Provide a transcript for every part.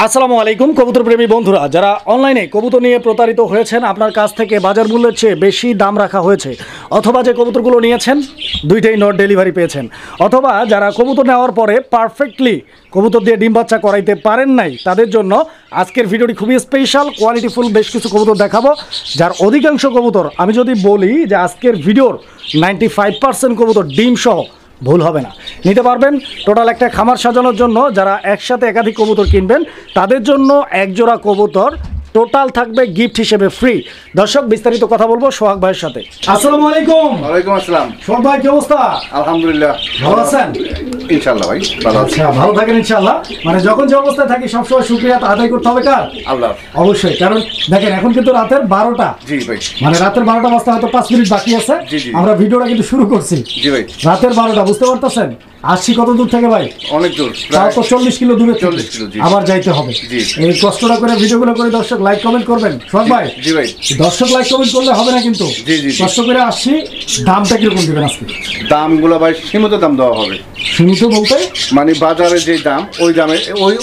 আসসালামু আলাইকুম কবুতর প্রেমী বন্ধুরা, যারা অনলাইনে কবুতর নিয়ে প্রতারিত হয়েছেন, আপনার কাছ থেকে বাজার মূল্যের চেয়ে বেশি দাম রাখা হয়েছে, অথবা যে কবুতরগুলো নিয়েছেন দুইটাই নট ডেলিভারি পেয়েছেন, অথবা যারা কবুতর নেওয়ার পরে পারফেক্টলি কবুতর দিয়ে ডিম বাচ্চা করাইতে পারেন নাই, তাদের জন্য আজকের ভিডিওটি খুবই স্পেশাল, কোয়ালিটিফুল বেশ কিছু কবুতর দেখাবো। যার অধিকাংশ কবুতর, আমি যদি বলি যে আজকের ভিডিওর 95% কবুতর ডিম সহ, ভুল হবে না, নিতে পারবেন। টোটাল একটা খামার সাজানোর জন্য যারা একসাথে একাধিক কবুতর কিনবেন, তাদের জন্য এক জোড়া কবুতর টোটাল থাকবে গিফট হিসেবে ফ্রি। দর্শক, বিস্তারিত কথা বলবো সোহাগ ভাইয়ের সাথে। আসসালামু আলাইকুম। ওয়ালাইকুম আসসালাম। সোহাগ ভাই, কি অবস্থা? আলহামদুলিল্লাহ, ভালো আছেন? ইনশাআল্লাহ ভাই ভালো আছি। আচ্ছা, ভালো থাকেন ইনশাআল্লাহ। মানে যখন যে অবস্থায় থাকি সবসময় শুকরিয়া আদায় করতে হবে কার? আল্লাহ। অবশ্যই, কারণ দেখেন এখন কিন্তু রাতের 12টা। জি ভাই। মানে রাতের 12টা বাজতে হয়তো 5 মিনিট বাকি আছে। আমরা ভিডিওটা কিন্তু শুরু করছি। জি ভাই। রাতের 12টা, বুঝতে পারতেছেন? আসছি কত দূর থেকে ভাই? অনেক দূর, তাও তো 40 কিলো দূরে। 40 কিলো, জি। আবার যাইতে হবে। জি। এই কষ্টটা করে ভিডিওগুলো করে দর্শক লাইক কমেন্ট করবেন। সোহাগ ভাই, জি ভাই। দর্শক লাইক কমেন্ট করলে হবে না কিন্তু। জি জি। কষ্ট করে আসছি। দামটা কিরকম দিবেন আজকে? দামগুলো ভাই সীমিত দাম দেওয়া হবে। সীমিত বলতে মানে বাজারে যে দাম, ওই দামে ওই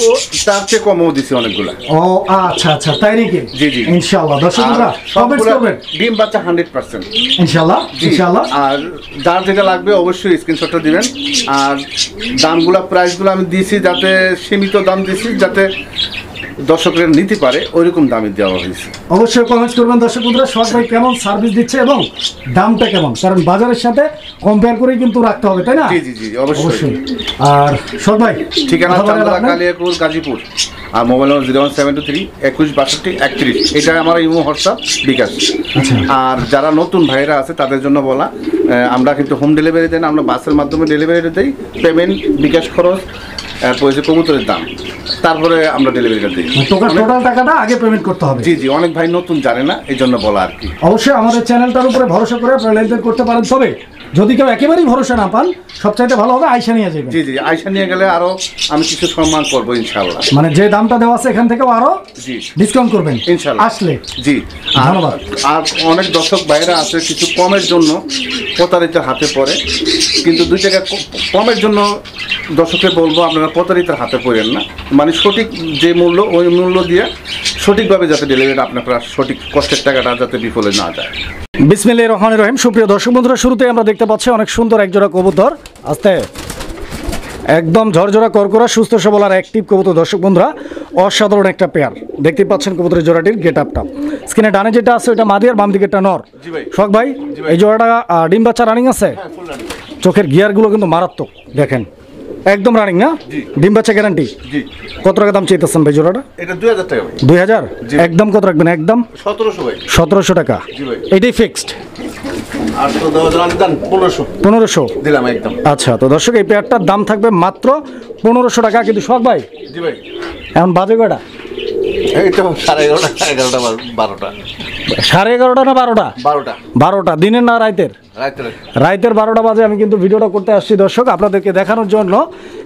তার চেয়ে কমও দিছি অনেকগুলা। ও আচ্ছা আচ্ছা, তাই নাকি? জি জি। ইনশাআল্লাহ দর্শকরা কমেন্ট করবেন। ডিম বাচ্চা 100%। ইনশাআল্লাহ ইনশাআল্লাহ। আর যার যেটা লাগবে অবশ্যই স্ক্রিনশটটা দিবেন। আর দামগুলা প্রাইসগুলো আমি দিয়েছি যাতে সীমিত দাম দিয়েছি, যাতে দর্শকরা নিতে পারে ওইরকম দামে দেওয়া হয়েছে। অবশ্যই কমেন্ট করবেন দর্শক বন্ধুরা, সোহাগ ভাই কেমন সার্ভিস দিচ্ছে এবং দামটা কেমন, কারণ বাজারের সাথে কম্পেয়ার করেই কিন্তু রাখতে হবে, তাই না? জি জি জি, অবশ্যই। আর সোহাগ ভাই, ঠিকানা চান্দা কালিয়াকুর, গাজীপুর। আর মোবাইল নম্বর 01723 21 62 31। এটা আমার ইমো, হোয়াটসঅ্যাপ, বিকাশ। আর যারা নতুন ভাইরা আছে তাদের জন্য বলা, আমরা কিন্তু হোম ডেলিভারি দেন, আমরা বাসের মাধ্যমে ডেলিভারি দিই। পেমেন্ট বিকাশ খরচ, পয়সা কবুতরের দাম, তারপরে আমরা ডেলিভারিটা দিই। টোটাল টাকাটা আগে পেমেন্ট করতে হবে। জি জি, অনেক ভাই নতুন জানে না, এই জন্য বলা আর কি। অবশ্যই আমাদের চ্যানেলটার উপরে ভরসা করে আপনারা লেনদেন করতে পারেন। তবে যদি কেউ একেবারেই ভরসা না পান, সবচাইতে ভালো হবে আয়সা নিয়ে যাবেন। জি জি, আয়সা নিয়ে গেলে আরো আমি কিছু সম্মান করবো ইনশাআল্লাহ। মানে যে দামটা দেওয়া আছে এখান থেকেও আরো জি ডিসকাউন্ট করবেন ইনশাআল্লাহ আসলে। জি, ধন্যবাদ। আর অনেক দর্শক বাইরে আছে কিছু কমের জন্য প্রতারিতার হাতে পড়ে, কিন্তু 2 টাকা কমের জন্য দর্শককে বলবো আপনারা প্রতারিতার হাতে পড়েন না। মানে সঠিক যে মূল্য, ওই মূল্য দিয়ে সঠিকভাবে যাতে ডেলিভারি আপনারা সঠিক কষ্টের টাকাটা যাতে বিফলে না যায়। বিসমিল্লাহির রহমানির রহিম। সুপ্রিয় দর্শক বন্ধুরা, শুরুতে আমরা দেখতে পাচ্ছি অনেক সুন্দর একজোড়া কবুতর। আস্তে, একদম ঝরঝরা করকরা সুস্থ সবল আর অ্যাক্টিভ কবুতর। দর্শক বন্ধুরা, অসাধারণ একটা পেয়ার দেখতে পাচ্ছেন কবুতরের জোড়াটির গেট আপটা। স্ক্রিনে ডানে যেটা আছে ওটা মাদি আর বাম দিকেরটা নর। সোহাগ ভাই, এই জোড়াটা ডিম বাচ্চা রানিং আছে? চোখের গিয়ারগুলো কিন্তু মারাত্মক, দেখেন একদম রানিং না? ডিম বাচ্চা গ্যারান্টি। কত টাকা দাম চাইতেছেন ভাই জোড়াটা? এটা 2000 টাকা। 2000? একদম কত রাখবেন? একদম 1700 ভাই। 1700 টাকা। এটাই ফিক্সড। আর তো 1500 দিলাম একদম। আচ্ছা, তো দর্শক এই পেয়ারটার দাম থাকবে মাত্র 1500 টাকা। কিন্তু সোহাগ ভাই, জি ভাই, এখন বাজে কয়টা? এই তো 11:30, 11:30, 12টা। 11:30 না 12টা? 12টা। 12টা দিনের না রাতের? রাতের 12টা বাজে আমি কিন্তু ভিডিওটা করতে আসছি দর্শক আপনাদেরকে দেখানোর জন্য,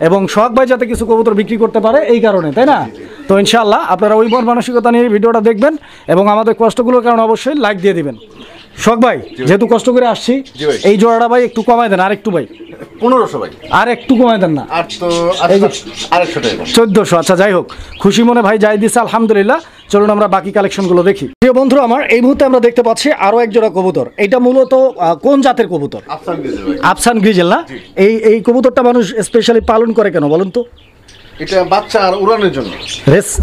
এবং সোহাগ ভাই যাতে কিছু কবুতর বিক্রি করতে পারে এই কারণে, তাই না? তো ইনশাআল্লাহ আপনারা ওই মন মানসিকতা নিয়ে ভিডিওটা দেখবেন এবং আমাদের কষ্টগুলোর কারণে অবশ্যই লাইক দিয়ে দিবেন। সোহাগ ভাই, যেহেতু কষ্ট করে আসছি, এই জোড়াটা ভাই একটু কমায় দেন, আর একটু ভাই 1500 ভাই, আর একটু কমায় দেন না? আর তো 800 টাকা। 1400। আচ্ছা, যাই হোক, খুশি মনে ভাই যাই দিচ্ছে আলহামদুলিল্লাহ। চলুন আমরা বাকি কালেকশনগুলো দেখি। প্রিয় বন্ধুরা আমার, এই মুহূর্তে আমরা দেখতে পাচ্ছি আরো এক জোড়া কবুতর। এটা মূলত কোন জাতের কবুতর? আফসান গ্রিজেল না? এই কবুতরটা মানুষ স্পেশালি পালন করে কেন বলুন তো? এটা বাচ্চা আর উড়ানোর জন্য,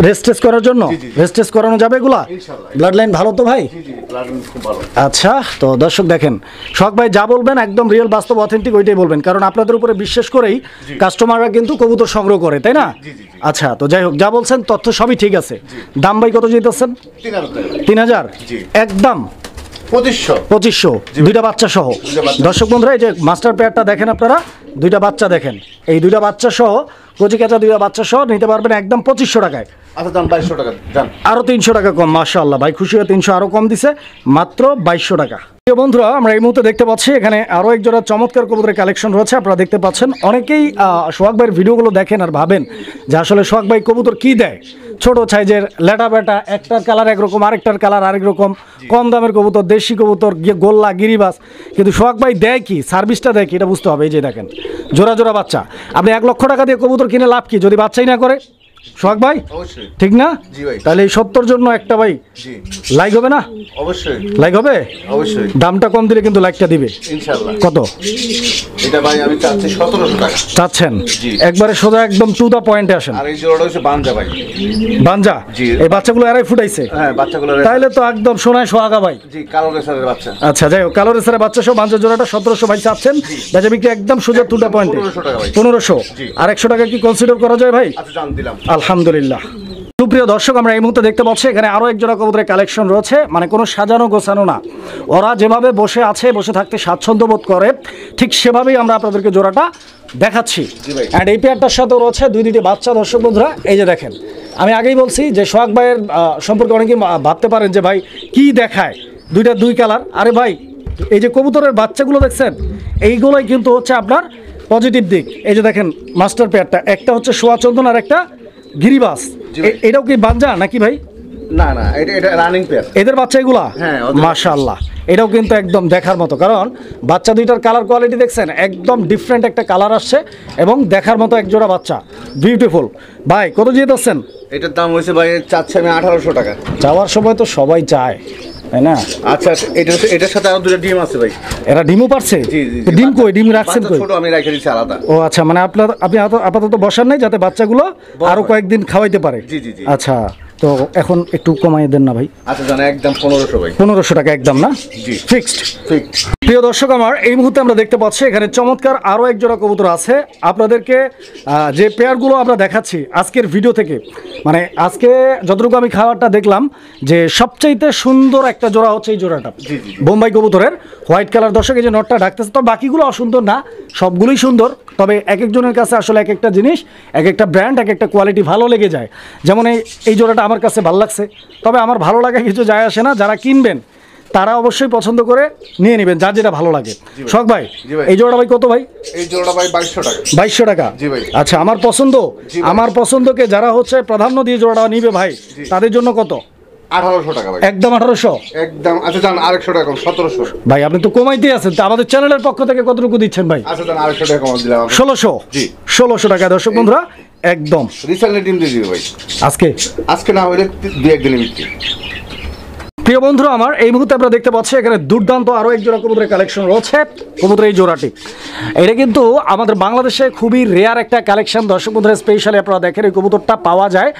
রেস্টেস করার জন্য। রেস্টেস করানো যাবে এগুলা? ব্লাড লাইন ভালো তো ভাই? খুব ভালো। আচ্ছা, তো দর্শক দেখেন, সোহাগ ভাই যা বলবেন একদম রিয়েল, বাস্তব, অথেন্টিক ওইটাই বলবেন, কারণ আপনাদের উপরে বিশ্বাস করেই কাস্টমাররা কিন্তু কবুতর সংগ্রহ করে, তাই না? আচ্ছা, তো যাই হোক, যা বলছেন তথ্য সবই ঠিক আছে। দাম ভাই কত যেতেছেন? 3000? একদম 2500 দুইটা বাচ্চা সহ। দর্শক বন্ধুরা, এই যে মাস্টার পেয়ারটা দেখেন আপনারা, দুইটা বাচ্চা দেখেন, এই দুইটা বাচ্চা সহ, কচি কাঁচা দুইটা বাচ্চা সহ নিতে পারবেন একদম 2500 টাকায়। আচ্ছা, দাম 2200 টাকা। আরো 300 টাকা কম। মাশাআল্লাহ ভাই, খুশি হয়ে 300 আরো কম দিছে, মাত্র 2200 টাকা। প্রিয় বন্ধুরা, আমরা এই মুহূর্তে দেখতে পাচ্ছি এখানে আরো এক জোড়া চমৎকার কবুতরের কালেকশন রয়েছে। আপনারা দেখতে পাচ্ছেন, অনেকেই সোহাগ ভাইয়ের ভিডিওগুলো দেখেন আর ভাবেন যে আসলে সোহাগ ভাই কবুতর কি দেয়। ছোট সাইজের লেটা বেটা, একটার কালার একরকম, আরেকটার কালার আরেক রকম, কম দামের কবুতর, দেশি কবুতর, গোল্লা, গিরিবাস। কিন্তু সোহাগ ভাই দেয় কি, সার্ভিসটা দেয় কি, এটা বুঝতে হবে। এই যে দেখেন জোড়া জোড়া বাচ্চা। আপনি 1 লক্ষ টাকা দিয়ে কবুতর কিনে লাভ কি যদি বাচ্চাই না করে? সোহাগ ভাই অবশ্যই। ঠিক না? জি ভাই। তাহলে এই 70 জন্য একটা ভাই জি লাইক হবে না? অবশ্যই লাইক হবে? অবশ্যই দামটা কম দিলে কিন্তু লাইকটা দিবে। ইনশাআল্লাহ। কত এটা ভাই আমি চাচ্ছি 1700 টাকা। চাচ্ছেন? জি। একবারে সোজা একদম টু দা পয়েন্টে আসেন। আর এই জোড়াটা হচ্ছে বানজা ভাই। বাঞ্জা? জি। এই বাচ্চাগুলো এরাই ফুটাইছে? হ্যাঁ বাচ্চাগুলো তাইলে তো একদম সোনায় সোহাগা ভাই। জি কালো রেসারের বাচ্চা। আচ্ছা যাই হোক, কালো রেসারের বাচ্চা সহ বাঞ্জা জোড়াটা 1700 ভাই চাচ্ছেন। বেচা বিক্রি একদম সোজা টু দা পয়েন্টে 1500 টাকা ভাই। 1500। জি। আর 100 টাকা কি কনসিডার করা যায় ভাই? আচ্ছা জান দিলাম। আলহামদুলিল্লাহ। সুপ্রিয় দর্শক, আমরা এই মুহূর্তে দেখতে পাচ্ছি এখানে আরো এক জোড়া কবুতরের কালেকশন রয়েছে, মানে কোনো সাজানো গোছানো না, ওরা যেভাবে বসে আছে, বসে থাকতে স্বাচ্ছন্দ্য বোধ করে, ঠিক সেভাবেই আমরা আপনাদেরকে জোড়াটা দেখাচ্ছি। জি ভাই। অ্যান্ড এই পেয়ারটার সাথেও রয়েছে দুইটি বাচ্চা। দর্শক বন্ধুরা এই যে দেখেন, আমি আগেই বলছি যে সোহাগ ভাইয়ের সম্পর্কে অনেকে ভাবতে পারেন যে ভাই কি দেখায়, দুইটা দুই কালার। আরে ভাই এই যে কবুতরের বাচ্চাগুলো দেখছেন, এইগুলোই কিন্তু হচ্ছে আপনার পজিটিভ দিক। এই যে দেখেন মাস্টার পেয়ারটা, একটা হচ্ছে সোয়া চন্দন আর একটা গিরিবাস। জি ভাই। এটাও কি বাঞ্জা নাকি ভাই? না না এটা রানিং পেয়ার। এদের বাচ্চা এগুলা? হ্যাঁ, ওদের। মাশাআল্লাহ। এটাও কিন্তু একদম দেখার মতো, কারণ বাচ্চা দুইটার কালার কোয়ালিটি দেখছেন, একদম ডিফারেন্ট একটা কালার আসছে এবং দেখার মতো এক জোড়া বাচ্চা, বিউটিফুল। ভাই কত দিয়ে দিচ্ছেন? এটার দাম হয়েছে ভাই চাচ্ছি আমি 1800 টাকা। যাওয়ার সময় তো সবাই চায়, তাই না? আচ্ছা এটার সাথে আরো দুটো ডিম আছে ভাই। এরা ডিমও পারছে? জি জি তো ডিম কই, ডিম রাখছেন বাচ্চা কই? ছোট আমি রেখে দিচ্ছি আলাদা। ও আচ্ছা, মানে আপনি আপাতত বসার নাই যাতে বাচ্চাগুলো আরো হয়। কয়েকদিন খাওয়াইতে পারে। জি, জি, জি। আচ্ছা, তো এখন একটু কমাই দেন না ভাই। আচ্ছা জান একদম 1500 ভাই। 1500 টাকা একদম না? জি। ফিক্সড। ঠিক। প্রিয় দর্শক আমার, এই মুহূর্তে আমরা দেখতে পাচ্ছি এখানে চমৎকার আরও এক জোড়া কবুতর আছে। আপনাদেরকে যে পেয়ারগুলো আমরা দেখাচ্ছি আজকের ভিডিও থেকে, মানে আজকে যতটুকু আমি খাবারটা দেখলাম যে সবচাইতে সুন্দর একটা জোড়া হচ্ছে এই জোড়াটা, জি, জি। বোম্বাই কবুতরের হোয়াইট কালার। দর্শক এই যে নটটা ডাকতেছে, তো বাকিগুলো অসুন্দর না, সবগুলোই সুন্দর। তবে এক একজনের কাছে আসলে এক একটা জিনিস, এক একটা ব্র্যান্ড, এক একটা কোয়ালিটি ভালো লেগে যায়। যেমন এই জোড়াটা আমার কাছে ভালো লাগছে, তবে আমার ভালো লাগা কিছু যায় আসে না। যারা কিনবেন তারা অবশ্যই পছন্দ করে নিয়ে নেবেন, যার যেটা ভালো লাগে। শখ ভাই, জি ভাই। এই জোড়াটা ভাই কত ভাই? এই জোড়াটা ভাই 2200 টাকা। 2200 টাকা? জি ভাই। আচ্ছা, আমার পছন্দ, জি ভাই। আমার পছন্দকে যারা হচ্ছে প্রাধান্য দিয়ে জোড়াটা নিবে ভাই, তাদের জন্য কত? 1800 টাকা ভাই। একদম 1800? একদম। আচ্ছা জান আরেকশো টাকা কম, 1700। ভাই আপনি তো কমাইতে আছেন, তা আমাদের চ্যানেলের পক্ষ থেকে কতটুকু দিচ্ছেন ভাই? আচ্ছা জান আরেকশো টাকা কম দিলাম। 1600? জি। 1600 টাকা দর্শক বন্ধুরা একদম। রিসেন্টলি ডিম দিয়ে দিবে ভাই। আজকে আজকে না হইলে 2-1 দিনে বিক্রি। প্রিয় বন্ধুরা আমার, এই মুহূর্তে আমরা দেখতে পাচ্ছি এখানে দুর্দান্ত আরও এক জোড়া কবুতরের কালেকশন রয়েছে। কবুতরের এই জোড়াটি, এটা কিন্তু আমাদের বাংলাদেশে খুবই রেয়ার একটা কালেকশন। দর্শক বন্ধুরা স্পেশালি আপনারা দেখেন, এই কবুতরটা পাওয়া যায়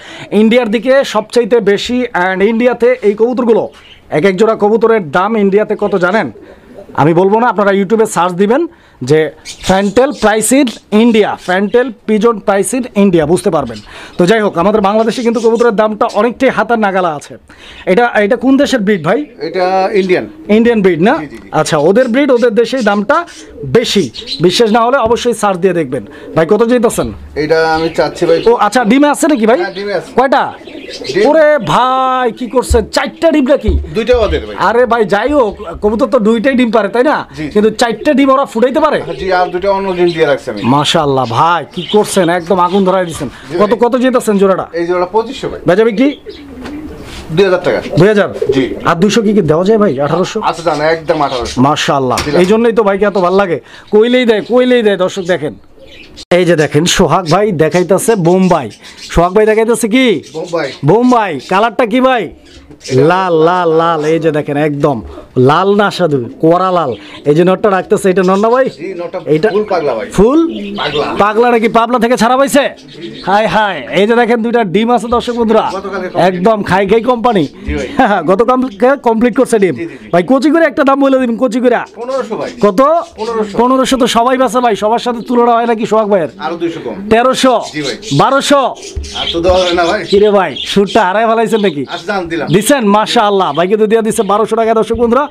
ইন্ডিয়ার দিকে সবচাইতে বেশি। অ্যান্ড ইন্ডিয়াতে এই কবুতরগুলো, এক এক জোড়া কবুতরের দাম ইন্ডিয়াতে কত জানেন? আমি বলবো না, আপনারা ইউটিউবে সার্চ দিবেন যে fantail price in India, fantail pigeon price in India, বুঝতে পারবেন। তো যাই হোক, আমাদের বাংলাদেশে কিন্তু কবুতরের দামটা অনেকটাই হাতার নাগালা আছে। এটা কোন দেশের ব্রিড ভাই? এটা ইন্ডিয়ান। ইন্ডিয়ান ব্রিড না? জি, জি, জি। আচ্ছা, ওদের ব্রিড, ওদের দেশেই দামটা বেশি। বিশ্বাস না হলে অবশ্যই সার্চ দিয়ে দেখবেন। ভাই কত যেতেছেন? এটা আমি চাচ্ছি ভাই। ও আচ্ছা, ডিমে আছে নাকি ভাই? হ্যাঁ, ডিমে আছে। কয়টা? ডিম- ওরে ভাই কি করছেন, 4টা ডিম নাকি? দুইটাও ওদের ভাই। আরে ভাই যাই হোক, কবুতর তো 2টাই ডিম পারে তাই না? জি। কিন্তু 4টা ডিম ওরা ফুটাইতে পারে? জি, আর দুটো অন্য ডিম দিয়ে রাখছি আমি। মাশাআল্লাহ ভাই কি করছেন, একদম আগুন ধরাই দিচ্ছেন। কত কত যেতেছেন জোড়াটা? এই জোড়া 2500 ভাই। বেচা বিক্রি 2000 টাকা। 2000? জি। আর 200 কি দেওয়া যায় ভাই? 1800? আচ্ছা জান একদম 1800। মাশাআল্লাহ, এই জন্যই তো ভাইকে এত ভালো লাগে, কইলেই দেয়। দর্শক দেখেন, এই যে দেখেন সোহাগ ভাই দেখাইতেছে বোম্বাই। সোহাগ ভাই দেখাইতেছে কি? বোম্বাই। বোম্বাই। কালারটা কি ভাই? লাল লাল লাল। এই যে দেখেন একদম লাল না, সাধু কোরা লাল। এই যে নটটা রাখতেছে, এটা নর না ভাই? জি, নটা এইটা ফুল পাগলা ভাই। ফুল পাগলা। পাগলা নাকি? পাবলা থেকে ছাড়া পাইছে? হাই হাই, এই যে দেখেন দুইটা ডিম আছে দর্শক বন্ধুরা, গতকালকে complete। একদম খাই কোম্পানি। জি ভাই। গতকাল কমপ্লিট করছে ডিম। জি, জি, জি। ভাই কচি করে একটা দাম বলে দিবেন, কচি করে 1500 ভাই। কত? 1500। 1500 তো সবাই বেচে ভাই, সবার সাথে তুলনা হয় নাকি সোহাগ ভাইয়ের? আরো 200 কম। 1300? জি ভাই। 1200? আর তো দেওয়া হবে না ভাই। কিরে ভাই, সুরটা হারাই ফেলাইছেন নাকি? আচ্ছা জান দিলাম। দিচ্ছেন? মাশাআল্লাহ, ভাইকে তো দিয়ে দিচ্ছে 1200 টাকা। দর্শক বন্ধুরা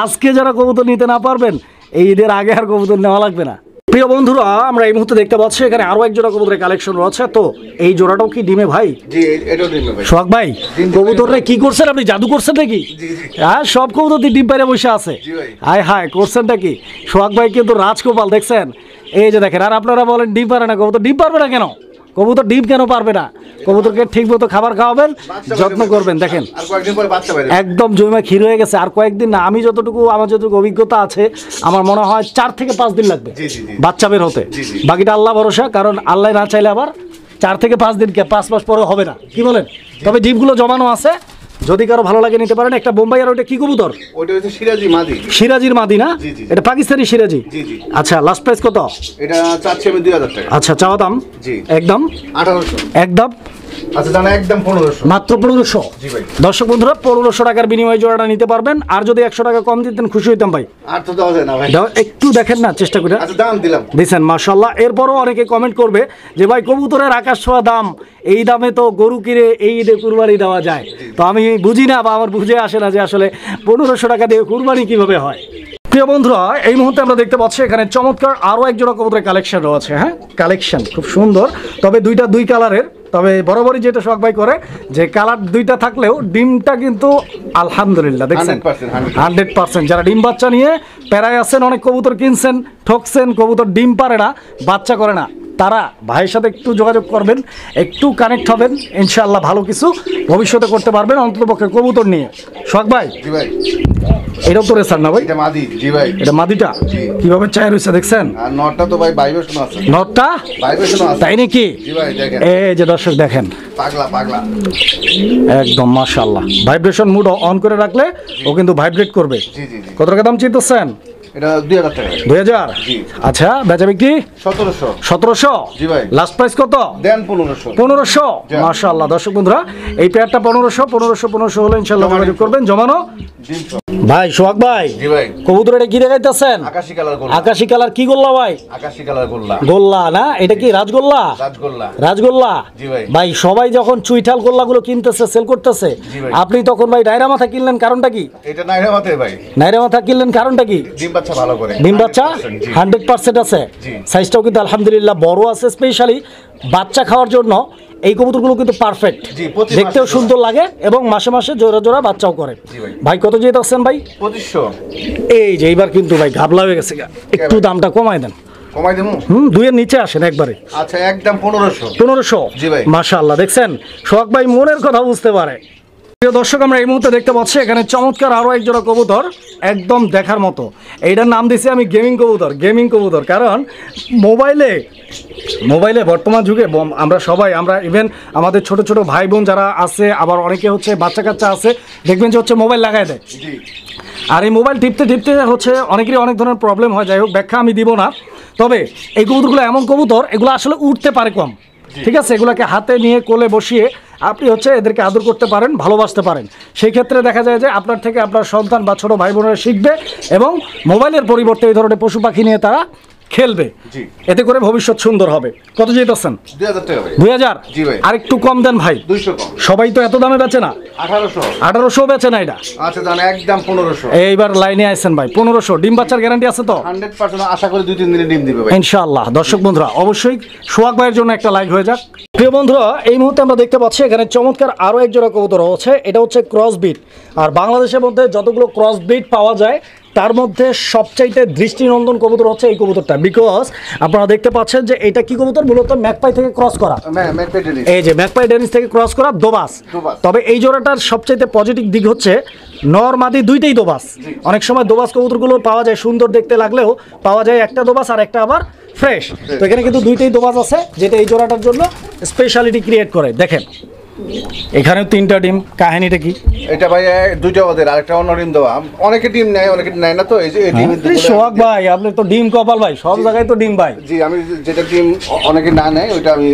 আজকে যারা কবুতর নিতে না পারবেন, এই ঈদের আগে আর কবুতর নেওয়া লাগবে না। প্রিয় বন্ধুরা আমরা এই মুহূর্তে দেখতে পাচ্ছি এখানে আরো এক জোড়া কবুতরের কালেকশন রয়েছে। তো এই জোড়াটাও কি ডিমে ভাই? জি এটাও ডিম ভাই। সোহাগ ভাই কবুতরটা কি করছেন আপনি, জাদু করছেন নাকি? জি, জি। হ্যাঁ, সব কবুতর দিয়ে ডিম পাইরে বসে আছে। জি ভাই। হায় হায়, করছেনটা কি? সোহাগ ভাই কিন্তু রাজকোপাল, দেখছেন? এই যে দেখেন, আর আপনারা বলেন ডিম পারে না কবুতর। ডিম পারবে না কেন? কবুতর ডিম কেন পারবে না? কবুতরকে ঠিক মতো খাবার খাওয়াবেন, যত্ন করবেন। দেখেন আর কয়েকদিন পরে বাচ্চা বাইরে। একদম জমা ক্ষীর হয়ে গেছে। আর কয়েকদিন না, আমার যতটুকু অভিজ্ঞতা আছে, আমার মনে হয় 4 থেকে 5 দিন লাগবে জি, জি, জি। বাচ্চা বের হতে। জি, জি। বাকিটা আল্লাহ ভরসা, কারণ আল্লাহ না চাইলে আবার 4 থেকে 5 দিন 5 মাস পরে হবে না, কি বলেন? তবে ডিমগুলো জমানো আছে, যদি কারো ভালো লাগে নিতে পারেন। একটা বোম্বাই আর ওটা কি কবুতর? ওটা হচ্ছে সিরাজি মাদি। সিরাজির মাদি না? জি, জি। এটা পাকিস্তানি সিরাজি। জি, জি। আচ্ছা, লাস্ট প্রাইস কত? এটা চাচ্ছি আমি 2000 টাকা। আচ্ছা, চাওয়া দাম? জি। একদম 1800। একদম আচ্ছা জানা একদম 1500। মাত্র 1500। জি ভাই। দর্শক বন্ধুরা 1500 টাকার বিনিময়ে জোড়াটা নিতে পারবেন। আর যদি 100 টাকা কম দিতেন খুশি হইতাম ভাই। আর তো দেওয়া যায় না ভাই। একটু দেখেন না, চেষ্টা করে। আচ্ছা দাম দিলাম। দিছেন, মাশাআল্লাহ। এরপরও অনেকে কমেন্ট করবে যে ভাই কবুতরের আকাশ ছোঁয়া দাম, এই দামে তো গরু কিনে এই ঈদে কুরবানি দেওয়া যায়। তো আমি বুঝি না বা আমার বুঝে আসে না যে আসলে 1500 টাকা দিয়ে কুরবানি কিভাবে হয়। প্রিয় বন্ধুরা, এই মুহূর্তে আমরা দেখতে পাচ্ছি এখানে চমৎকার আরও এক জোড়া কবুতরের কালেকশন রয়েছে। হ্যাঁ, কালেকশন খুব সুন্দর, তবে দুই কালারের। তবে বরাবরই যেটা শখ ভাই করে যে কালার দুইটা থাকলেও ডিমটা কিন্তু আলহামদুলিল্লাহ দেখছেন 100%। যারা ডিম বাচ্চা নিয়ে প্যারায় আছেন, অনেক কবুতর কিনছেন, ঠকছেন, কবুতর ডিম পারে না, বাচ্চা করে না, তারা ভাইয়ের সাথে একটু যোগাযোগ করবেন, একটু কানেক্ট হবেন, ইনশাআল্লাহ ভালো কিছু ভবিষ্যতে করতে পারবেন অন্ততপক্ষে কবুতর নিয়ে। শখ ভাই, জি ভাই। এটাও তো রেসার না ভাই? এটা মাদি। জি ভাই। এটা মাদিটা কিভাবে চায় রয়েছে দেখছেন? আর নটটা তো ভাই ভাইব্রেশন আছে। নটটা ভাইব্রেশন আছে। তাই নাকি? জি ভাই দেখেন। এই যে দর্শক দেখেন, পাগলা পাগলা একদম মাশাআল্লাহ। ভাইব্রেশন মুড অন করে রাখলে ও কিন্তু ভাইব্রেট করবে। জি জি জি। কত টাকা দাম চিন্তাছেন? এটা 2000 টাকা। 2000? জি। আচ্ছা, বেচা বিক্রি 1700। 1700? জি ভাই। লাস্ট প্রাইস কত? দেন 1500। 1500? মাশাআল্লাহ। দর্শক বন্ধুরা, এই পেয়ারটা 1500 হলে ইনশাআল্লাহ যোগাযোগ করবেন। জমানো ভাই সোহাগ ভাই। জি ভাই। কবুতর এটা কি দেখাইতেছেন? আকাশী কালার গোল্লা। আকাশী কালার কি গোল্লা ভাই? আকাশী কালার গোল্লা। গোল্লা না? এটা কি রাজগোল্লা? রাজগোল্লা। রাজগোল্লা। জি ভাই। ভাই সবাই যখন চুইঠাল গোল্লাগুলো কিনতেছে, সেল করতেছে, জি ভাই। আপনি তখন ভাই ডায়রা মাথা কিনলেন, কারণটা কি? এটা নাইরা মাথা ভাই। নাইরা মাথা কিনলেন কারণটা কি? ডিম বাচ্চা ভালো করে। ডিম বাচ্চা 100% 100% আছে। জি। সাইজটাও কিন্তু আলহামদুলিল্লাহ বড় আছে, স্পেশালি বাচ্চা খাওয়ার জন্য এই কবুতরগুলো কিন্তু পারফেক্ট। জি, প্রতি দেখতেও মাসে সুন্দর লাগে এবং মাসে মাসে জোড়া জোড়া বাচ্চাও করে। জি ভাই। ভাই কত যেতে আছেন ভাই? 2500। এই যে এইবার কিন্তু ভাই ঘাবলা হয়ে গেছে গা। একটু দামটা কমায় দেন। কমাই দেবো। দুইয়ের নিচে আসেন একবারে। আচ্ছা একদম 1500। 1500? জি ভাই। মাশাআল্লাহ, দেখছেন সোহাগ ভাই মনের কথা বুঝতে পারে। প্রিয় দর্শক, আমরা এই মুহূর্তে দেখতে পাচ্ছি এখানে চমৎকার আরও এক জোড়া কবুতর, একদম দেখার মতো। এইটার নাম দিছি আমি গেমিং কবুতর। কারণ মোবাইলে বর্তমান যুগে আমরা ইভেন আমাদের ছোট ছোট ভাই বোন যারা আছে, আবার অনেকে হচ্ছে বাচ্চা কাচ্চা আছে, দেখবেন যে হচ্ছে মোবাইল লাগায় দেয়। জি। আর এই মোবাইল টিপতে হচ্ছে অনেকেরই অনেক ধরনের প্রবলেম হয়। যাই হোক, ব্যাখ্যা আমি দিব না। তবে এই কবুতরগুলো এমন কবুতর, এগুলো আসলে উঠতে পারে কম, ঠিক আছে? এগুলোকে হাতে নিয়ে কোলে বসিয়ে আপনি হচ্ছে এদেরকে আদর করতে পারেন, ভালোবাসতে পারেন। সেই ক্ষেত্রে দেখা যায় যে আপনার থেকে আপনার সন্তান বা ছোট ভাই বোনেরা শিখবে এবং মোবাইলের পরিবর্তে এই ধরনের পশু পাখি নিয়ে তারা খেলবে। জি। এতে করে ভবিষ্যৎ সুন্দর হবে। কত যেতেছেন? 2000 টাকা ভাই। 2000? জি ভাই। আর একটু কম দেন ভাই। 200 কম। সবাই তো এত দামে বেচে না। 1800। 1800 বেচে না এটা। আচ্ছা জান একদম 1500। এইবার লাইনে আছেন ভাই। 1500 ডিম বাচ্চার গ্যারান্টি আছে তো? 100% আশা করি 2-3 দিনে ডিম দিবে ভাই ইনশাআল্লাহ। দর্শক বন্ধুরা, অবশ্যই সোহাগ ভাইয়ের জন্য একটা লাইক হয়ে যাক। প্রিয় বন্ধুরা, এই মুহূর্তে আমরা দেখতে পাচ্ছি এখানে চমৎকার আরও এক জোড়া কবুতর হচ্ছে। এটা হচ্ছে ক্রসবিট। আর বাংলাদেশের মধ্যে যতগুলো ক্রসবিট পাওয়া যায় তার মধ্যে সবচাইতে দৃষ্টিনন্দন কবুতর হচ্ছে এই কবুতরটা। বিকজ আপনারা দেখতে পাচ্ছেন যে এটা কি কবুতর? মূলত ম্যাকপাই থেকে ক্রস করা। এই যে ম্যাকপাই ডেনিস থেকে ক্রস করা দোবাস। তবে এই জোড়াটার সবচাইতে পজিটিভ দিক হচ্ছে নর মাদি দুইটাই দোবাস। অনেক সময় দোবাস কবুতরগুলো পাওয়া যায়, সুন্দর দেখতে লাগলেও পাওয়া যায় একটা দোবাস আর একটা আবার ফ্রেশ। তো এখানে কিন্তু দুইটাই দোবাস আছে, যেটা এই জোড়াটার জন্য স্পেশালিটি ক্রিয়েট করে। দেখেন এখানে 3টা ডিম। কাহিনীটা কি? এটা ভাই দুইটা ওদের, আরেকটা অন্য ডিম দেওয়া। অনেকে ডিম নেয়, অনেকে নেয় না। তো এই যে এই ডিম সোহাগ ভাই, আপনি তো ডিম কপাল ভাই, সব জায়গায় তো ডিম ভাই। জি, আমি যেটা ডিম অনেকে না নেয় ওইটা আমি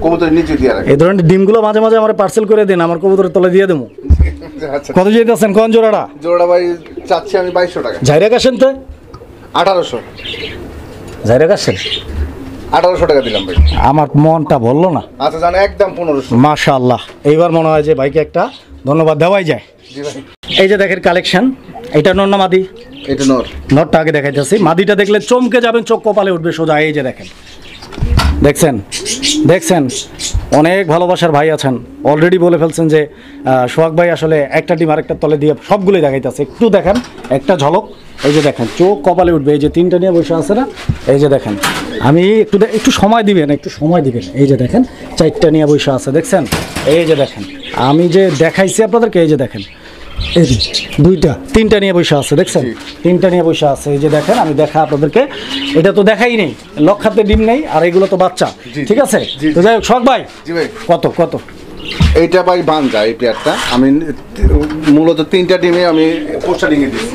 কবুতরের নিচে দিয়ে রাখি। এই ধরনের ডিমগুলো মাঝে মাঝে আমার পার্সেল করে দিন, আমার কবুতরের তলে দিয়ে দেবো। আচ্ছা কত যেতেছেন কোন জোড়াটা? জোড়া ভাই চাচ্ছি আমি 2200 টাকা। ঝাইরা কাশেন তো 1800। ঝাইরা কাশেন 1800 টাকা দিলাম ভাই। আমার মনটা বললো না। আচ্ছা জান একদম 1500। মাশাআল্লাহ, এইবার মনে হয় যে ভাইকে একটা ধন্যবাদ দেওয়াই যায়। জি ভাই। এই যে দেখেন কালেকশন, এটা নর না মাদি? এটা নর। নরটা আগে দেখাইতেছি, মাদিটা দেখলে চমকে যাবেন, চোখ কপালে উঠবে সোজা। এই যে দেখেন, দেখছেন অনেক ভালোবাসার ভাই আছেন, অলরেডি বলে ফেলছেন যে সোহাগ ভাই আসলে একটা ডিম আরেকটা তলে দিয়ে সবগুলোই দেখাইতেছে। একটু দেখেন একটা ঝলক। এই যে দেখেন চোখ কপালে উঠবে। এই যে 3টা নিয়ে বসে আছে না? এই যে দেখেন, আমি একটু সময় দিবেন। এই যে দেখেন 4টা নিয়ে বসে আছে, দেখছেন? এই যে দেখেন, আমি যে দেখাইছি আপনাদেরকে, এই যে দেখেন এই যে দুইটা তিনটা নিয়ে বসে আছে দেখছেন, তিনটা নিয়ে বসে আছে। এই যে দেখেন, আমি দেখা আপনাদেরকে, এটা তো দেখাই নেই, লক্ষাতে ডিম নেই, আর এগুলো তো বাচ্চা, ঠিক আছে। তো যাই হোক, শখ ভাই কত কত এইটা ভাই বাঞ্জা, এই পেয়ারটা আমি মূলত 3টা ডিমে আমি পোস্টারিং এ দিচ্ছি।